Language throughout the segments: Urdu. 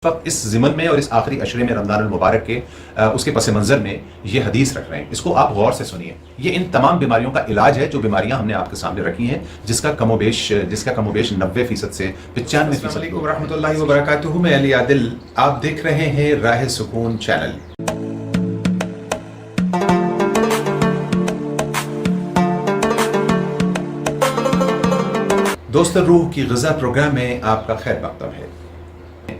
وقت اس ضمن میں اور اس آخری عشرے میں رمضان المبارک کے اس کے پس منظر میں یہ حدیث رکھ رہے ہیں، اس کو آپ غور سے سنیے۔ یہ ان تمام بیماریوں کا علاج ہے جو بیماریاں ہم نے آپ کے سامنے رکھی ہیں، جس کا کم و بیش 90% سے 95%۔ السلام علیکم ورحمۃ اللہ وبرکاتہ، میں علی عادل، آپ دیکھ رہے ہیں راہ سکون چینل۔ دوست روح کی غذا پروگرام میں آپ کا خیر مقدم ہے۔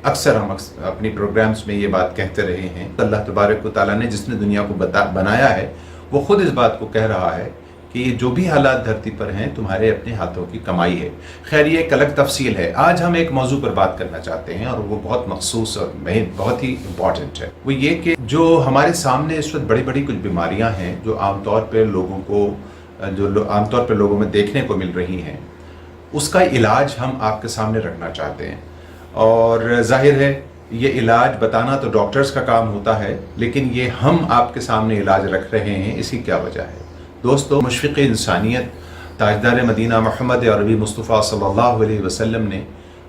اکثر ہم اپنی پروگرامز میں یہ بات کہتے رہے ہیں، اللہ تبارک و تعالیٰ نے جس نے دنیا کو بنایا ہے وہ خود اس بات کو کہہ رہا ہے کہ یہ جو بھی حالات دھرتی پر ہیں تمہارے اپنے ہاتھوں کی کمائی ہے۔ خیر یہ ایک الگ تفصیل ہے۔ آج ہم ایک موضوع پر بات کرنا چاہتے ہیں اور وہ بہت مخصوص اور بہت ہی امپورٹنٹ ہے۔ وہ یہ کہ جو ہمارے سامنے اس وقت بڑی بڑی کچھ بیماریاں ہیں جو عام طور پہ لوگوں میں دیکھنے کو مل رہی ہیں، اس کا علاج ہم آپ کے سامنے رکھنا چاہتے ہیں۔ اور ظاہر ہے یہ علاج بتانا تو ڈاکٹرز کا کام ہوتا ہے، لیکن یہ ہم آپ کے سامنے علاج رکھ رہے ہیں، اس کی کیا وجہ ہے؟ دوستو، مشفق انسانیت تاجدار مدینہ محمد عربی مصطفیٰ صلی اللہ علیہ وسلم نے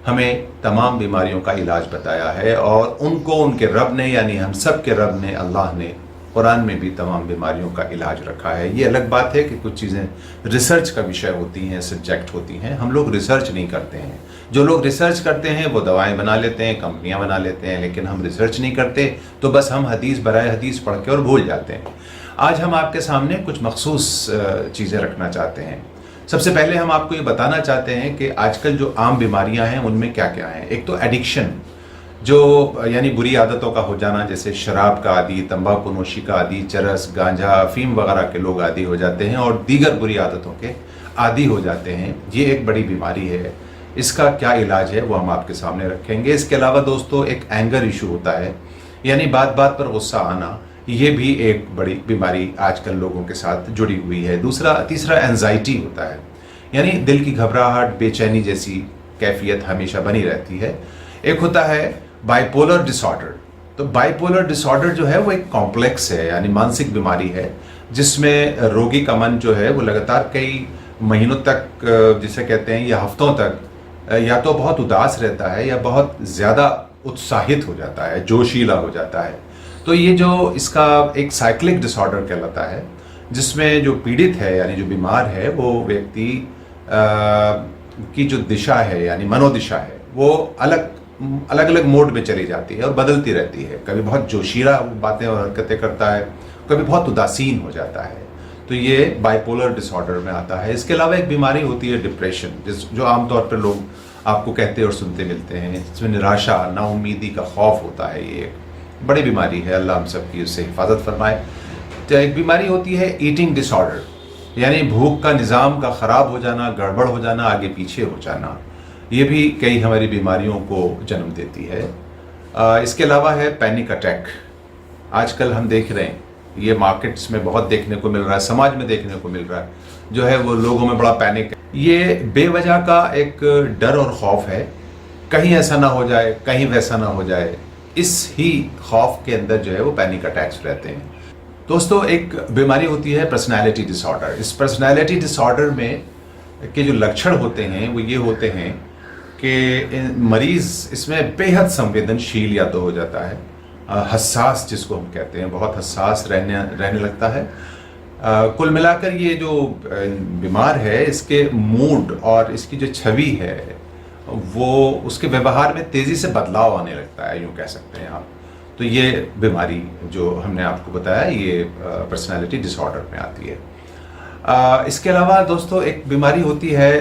ہمیں تمام بیماریوں کا علاج بتایا ہے، اور ان کو ان کے رب نے، یعنی ہم سب کے رب نے، اللہ نے قرآن میں بھی تمام بیماریوں کا علاج رکھا ہے۔ یہ الگ بات ہے کہ کچھ چیزیں ریسرچ کا وشے ہوتی ہیں، سبجیکٹ ہوتی ہیں، ہم لوگ ریسرچ نہیں کرتے ہیں۔ جو لوگ ریسرچ کرتے ہیں وہ دوائیں بنا لیتے ہیں، کمپنیاں بنا لیتے ہیں، لیکن ہم ریسرچ نہیں کرتے، تو بس ہم حدیث برائے حدیث پڑھ کے اور بھول جاتے ہیں۔ آج ہم آپ کے سامنے کچھ مخصوص چیزیں رکھنا چاہتے ہیں۔ سب سے پہلے ہم آپ کو یہ بتانا چاہتے ہیں کہ آج کل جو عام بیماریاں ہیں ان میں کیا کیا ہیں۔ ایک تو ایڈکشن، جو یعنی بری عادتوں کا ہو جانا، جیسے شراب کا عادی، تمباکو نوشی کا عادی، چرس، گانجا، افیم وغیرہ کے لوگ عادی ہو جاتے ہیں اور دیگر بری عادتوں کے عادی ہو جاتے ہیں۔ یہ ایک بڑی بیماری ہے، اس کا کیا علاج ہے وہ ہم آپ کے سامنے رکھیں گے۔ اس کے علاوہ دوستو ایک اینگر ایشو ہوتا ہے، یعنی بات بات پر غصہ آنا، یہ بھی ایک بڑی بیماری آج کل لوگوں کے ساتھ جڑی ہوئی ہے۔ تیسرا اینزائٹی ہوتا ہے، یعنی دل کی گھبراہٹ، بے چینی جیسی کیفیت ہمیشہ بنی رہتی ہے۔ ایک ہوتا ہے بائی پولر ڈس آرڈر۔ تو بائی پولر ڈس آرڈر جو ہے وہ ایک کمپلیکس ہے، یعنی مانسک بیماری ہے، جس میں روگی کا من جو ہے وہ لگاتار کئی مہینوں تک، جسے کہتے ہیں، یا ہفتوں تک یا تو بہت اداس رہتا ہے یا بہت زیادہ اتساہت ہو جاتا ہے، جوشیلا ہو جاتا ہے۔ تو یہ جو اس کا ایک سائیکلک ڈس آرڈر کہلاتا ہے، جس میں جو پیڑت ہے یعنی جو بیمار ہے وہ ویکتی کی جو دشا ہے یعنی منودشا ہے وہ الگ موڈ میں چلی جاتی ہے اور بدلتی رہتی ہے۔ کبھی بہت جوشیلا باتیں اور حرکتیں کرتا ہے، کبھی بہت اداسین ہو جاتا ہے۔ تو یہ بائی پولر ڈس آرڈر میں آتا ہے۔ اس کے علاوہ ایک بیماری ہوتی ہے ڈپریشن، جو عام طور پر لوگ آپ کو کہتے اور سنتے ملتے ہیں، اس میں نراشا، نا امیدی کا خوف ہوتا ہے۔ یہ ایک بڑی بیماری ہے، اللہ ہم سب کی اس سے حفاظت فرمائے۔ تو ایک بیماری ہوتی ہے ایٹنگ ڈس آرڈر، یعنی بھوک کا نظام کا خراب ہو جانا، گڑبڑ ہو جانا، آگے پیچھے ہو جانا۔ یہ بھی کئی ہماری بیماریوں کو جنم دیتی ہے۔ اس کے علاوہ ہے پینک اٹیک۔ آج کل ہم دیکھ رہے ہیں، یہ مارکیٹس میں بہت دیکھنے کو مل رہا ہے، سماج میں دیکھنے کو مل رہا ہے، جو ہے وہ لوگوں میں بڑا پینک ہے۔ یہ بے وجہ کا ایک ڈر اور خوف ہے، کہیں ایسا نہ ہو جائے، کہیں ویسا نہ ہو جائے، اس ہی خوف کے اندر جو ہے وہ پینک اٹیکس رہتے ہیں۔ دوستو ایک بیماری ہوتی ہے پرسنالٹی ڈس آرڈر۔ اس پرسنالٹی ڈس آرڈر میں کے جو لکشن ہوتے ہیں وہ یہ ہوتے ہیں کہ مریض اس میں بے حد سنویدنشیل یا تو ہو جاتا ہے، حساس جس کو ہم کہتے ہیں، بہت حساس رہنے لگتا ہے۔ کل ملا کر یہ جو بیمار ہے، اس کے موڈ اور اس کی جو چھوی ہے وہ اس کے ویوہار میں تیزی سے بدلاؤ آنے لگتا ہے، یوں کہہ سکتے ہیں آپ۔ تو یہ بیماری جو ہم نے آپ کو بتایا یہ پرسنالٹی ڈس آرڈر میں آتی ہے۔ اس کے علاوہ دوستو ایک بیماری ہوتی ہے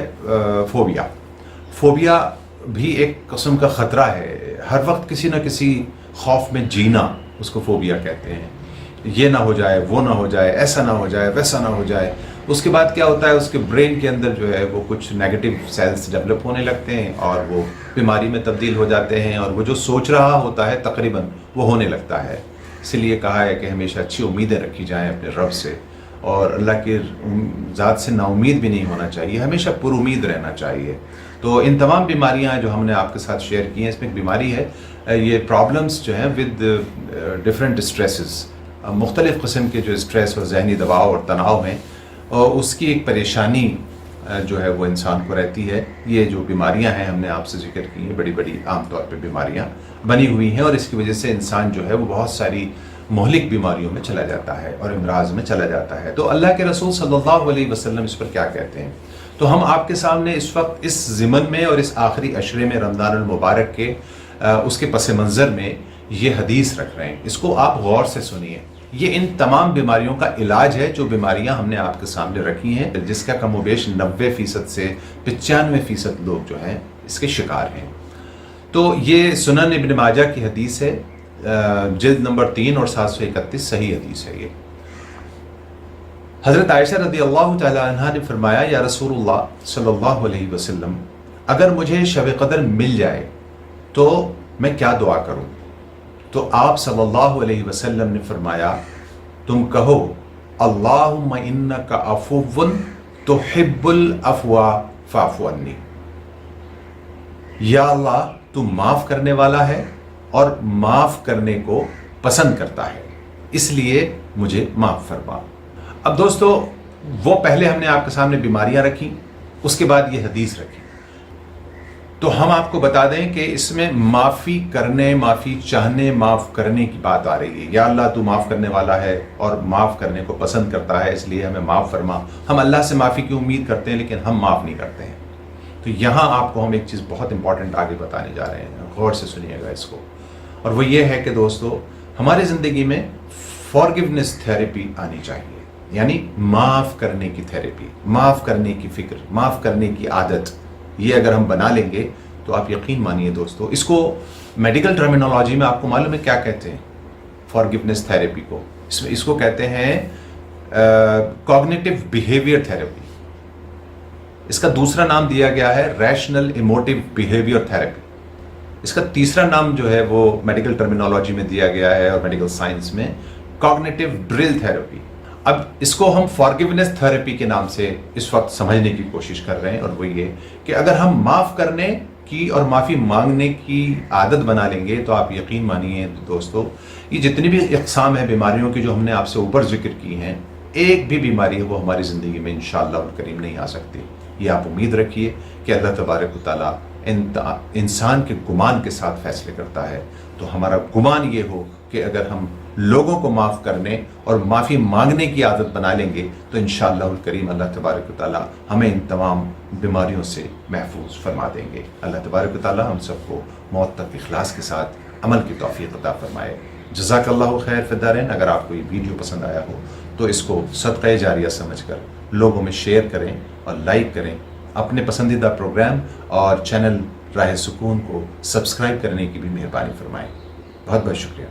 فوبیا۔ فوبیا بھی ایک قسم کا خطرہ ہے، ہر وقت کسی نہ کسی خوف میں جینا، اس کو فوبیا کہتے ہیں۔ یہ نہ ہو جائے، وہ نہ ہو جائے، ایسا نہ ہو جائے، ویسا نہ ہو جائے۔ اس کے بعد کیا ہوتا ہے، اس کے برین کے اندر جو ہے وہ کچھ نیگیٹو سیلز ڈیولپ ہونے لگتے ہیں اور وہ بیماری میں تبدیل ہو جاتے ہیں، اور وہ جو سوچ رہا ہوتا ہے تقریباً وہ ہونے لگتا ہے۔ اس لیے کہا ہے کہ ہمیشہ اچھی امیدیں رکھی جائیں اپنے رب سے، اور اللہ کی ذات سے نا امید بھی نہیں ہونا چاہیے، ہمیشہ پر امید رہنا چاہیے۔ تو ان تمام بیماریاں جو ہم نے آپ کے ساتھ شیئر کی ہیں، اس میں ایک بیماری ہے، یہ پرابلمس جو ہیں ود ڈفرینٹ اسٹریسز، مختلف قسم کے جو اسٹریس اور ذہنی دباؤ اور تناؤ ہیں، اور اس کی ایک پریشانی جو ہے وہ انسان کو رہتی ہے. یہ جو بیماریاں ہیں ہم نے آپ سے ذکر کی ہیں، بڑی بڑی عام طور پہ بیماریاں بنی ہوئی ہیں، اور اس کی وجہ سے انسان جو ہے وہ بہت ساری مہلک بیماریوں میں چلا جاتا ہے اور امراض میں چلا جاتا ہے. تو اللہ کے رسول صلی اللہ علیہ وسلم اس پر کیا کہتے ہیں؟ تو ہم آپ کے سامنے اس وقت اس ضمن میں اور اس آخری عشرے میں رمضان المبارک کے اس کے پس منظر میں یہ حدیث رکھ رہے ہیں. اس کو آپ غور سے سنیے. یہ ان تمام بیماریوں کا علاج ہے جو بیماریاں ہم نے آپ کے سامنے رکھی ہیں، جس کا کم و بیش 90% سے 95% لوگ جو ہیں اس کے شکار ہیں. تو یہ سنن ابن ماجہ کی حدیث ہے، جلد نمبر 3 اور 731 صحیح حدیث ہے. یہ حضرت عائشہ رضی اللہ تعالی عنہ نے فرمایا، یا رسول اللہ صلی اللہ علیہ وسلم، اگر مجھے شب قدر مل جائے تو میں کیا دعا کروں؟ تو آپ صلی اللہ علیہ وسلم نے فرمایا، تم کہو اللہم انک عفو تحب العفو فاعف عنی. یا اللہ تو معاف کرنے والا ہے اور معاف کرنے کو پسند کرتا ہے، اس لیے مجھے معاف فرما. اب دوستو، وہ پہلے ہم نے آپ کے سامنے بیماریاں رکھی، اس کے بعد یہ حدیث رکھی. تو ہم آپ کو بتا دیں کہ اس میں معافی کرنے، معافی چاہنے، معاف کرنے کی بات آ رہی ہے. یا اللہ تو معاف کرنے والا ہے اور معاف کرنے کو پسند کرتا ہے، اس لیے ہمیں معاف فرما. ہم اللہ سے معافی کی امید کرتے ہیں لیکن ہم معاف نہیں کرتے ہیں. تو یہاں آپ کو ہم ایک چیز بہت امپورٹنٹ آگے بتانے جا رہے ہیں، غور سے سنیے گا اس کو. اور وہ یہ ہے کہ دوستو، ہماری زندگی میں فارگیونیس تھیراپی آنی چاہیے، یعنی معاف کرنے کی تھیراپی، معاف کرنے کی فکر، معاف کرنے کی عادت. یہ اگر ہم بنا لیں گے تو آپ یقین مانیے دوستو، اس کو میڈیکل ٹرمینالوجی میں آپ کو معلوم ہے کیا کہتے ہیں؟ فارگیونیس تھیراپی کو اس کو کہتے ہیں کوگنیٹو بیہیویئر تھیراپی. اس کا دوسرا نام دیا گیا ہے ریشنل ایموٹیو بیہیویئر تھیراپی. اس کا تیسرا نام جو ہے وہ میڈیکل ٹرمینالوجی میں دیا گیا ہے اور میڈیکل سائنس میں کوگنیٹو ڈرل تھیراپی. اب اس کو ہم فارگیونیس تھیراپی کے نام سے اس وقت سمجھنے کی کوشش کر رہے ہیں، اور وہ یہ کہ اگر ہم معاف کرنے کی اور معافی مانگنے کی عادت بنا لیں گے تو آپ یقین مانیے دوستو، یہ جتنی بھی اقسام ہیں بیماریوں کی جو ہم نے آپ سے اوپر ذکر کی ہیں، ایک بھی بیماری ہے وہ ہماری زندگی میں انشاءاللہ الکریم نہیں آ سکتی. یہ آپ امید رکھیے کہ اللہ تبارک و تعالیٰ انسان کے گمان کے ساتھ فیصلے کرتا ہے. تو ہمارا گمان یہ ہو کہ اگر ہم لوگوں کو معاف کرنے اور معافی مانگنے کی عادت بنا لیں گے تو انشاءاللہ الکریم اللہ تبارک و تعالیٰ ہمیں ان تمام بیماریوں سے محفوظ فرما دیں گے. اللہ تبارک و تعالیٰ ہم سب کو موت تک اخلاص کے ساتھ عمل کی توفیق عطا فرمائے. جزاک اللہ خیر فی الدارین. اگر آپ کو یہ ویڈیو پسند آیا ہو تو اس کو صدقہ جاریہ سمجھ کر لوگوں میں شیئر کریں اور لائک کریں. اپنے پسندیدہ پروگرام اور چینل راہ سکون کو سبسکرائب کرنے کی بھی مہربانی فرمائیں. بہت بہت شکریہ.